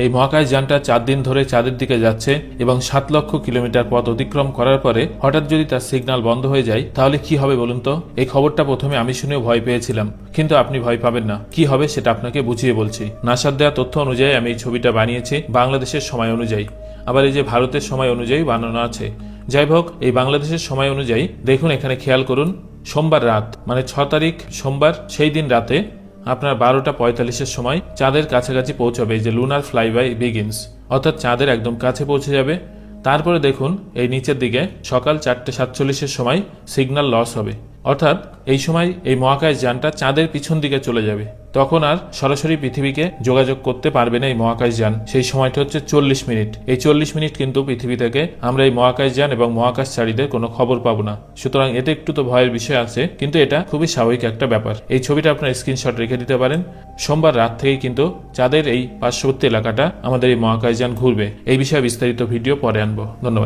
এই মহাকাশ যানটা 4 দিন ধরে চাঁদের দিকে যাচ্ছে এবং 7 লক্ষ কিলোমিটার পথ অতিক্রম করার পরে হঠাৎ যদি তার সিগন্যাল বন্ধ হয়ে যায় তাহলে কি হবে বলুন তো। এই খবরটা প্রথমে আমি শুনেও ভয় পেয়েছিলাম, কিন্তু আপনি ভয় পাবেন না। কি হবে সেটা আপনাকে বুঝিয়ে বলছি। নাসার দেওয়া তথ্য অনুযায়ী আমি এই ছবিটা বানিয়েছি বাংলাদেশের সময় অনুযায়ী, আবার এই যে ভারতের সময় অনুযায়ী বানানো আছে। যাই হোক, এই বাংলাদেশের সময় অনুযায়ী দেখুন, এখানে খেয়াল করুন, সোমবার রাত মানে 6 তারিখ সোমবার, সেই দিন রাতে আপনার 12টা 45-এর সময় চাঁদের কাছাকাছি পৌঁছাবে। এই যে লুনার ফ্লাইবাই বিগিনস, অর্থাৎ চাঁদের একদম কাছে পৌঁছে যাবে। তারপরে দেখুন এই নিচের দিকে সকাল 4টে 47-এর সময় সিগন্যাল লস হবে, অর্থাৎ এই সময় এই মহাকাশ যানটা চাঁদের পিছন দিকে চলে যাবে। তখন আর সরাসরি পৃথিবীকে যোগাযোগ করতে পারবে না এই মহাকাশ যান। সেই সময়টা হচ্ছে 40 মিনিট। এই 40 মিনিট কিন্তু পৃথিবী থেকে আমরা এই মহাকাশ যান এবং মহাকাশচারীদের কোনো খবর পাবো না। সুতরাং এতে একটু তো ভয়ের বিষয় আছে, কিন্তু এটা খুবই স্বাভাবিক একটা ব্যাপার। এই ছবিটা আপনার স্ক্রিনশট রেখে দিতে পারেন। সোমবার রাত থেকেই কিন্তু চাঁদের এই পার্শ্ববর্তী এলাকাটা আমাদের এই মহাকাশ যান ঘুরবে। এই বিষয়ে বিস্তারিত ভিডিও পরে আনবো। ধন্যবাদ।